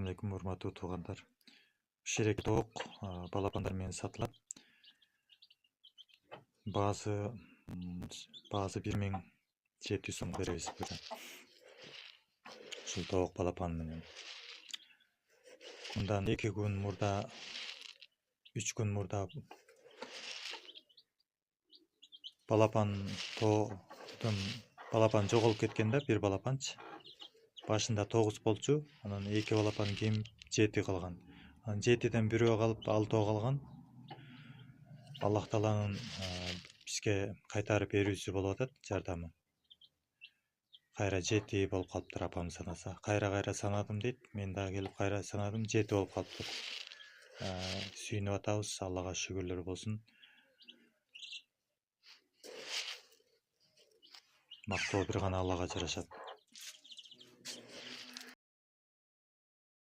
Assalamualaikum урматтуу туугандар. Шерек тоок балапандар менен сатылат. Баасы 1700 сом беребиз бирден. Ушул тоок балапан менен. Мындан 2 күн мурда 3 күн мурда балапан жоголуп кеткен да, бир балапанчы. Башында 9 болчу, анан 2 балапан кийин 7 калган. Анан 7ден бирөө калып 6 калган. Аллах Тааланын бизге кайтарып берүүсү болуп атат, жардамы. Кайра 7 болуп калыптыр апам санаса. Кайра санадым дейт. Мен дагы келип кайра санадым, 7 болуп калыптыр. Сүйүнүп атабыз, Аллага шүгүрлөр болсун. Мактоо бир гана Аллага жарашат.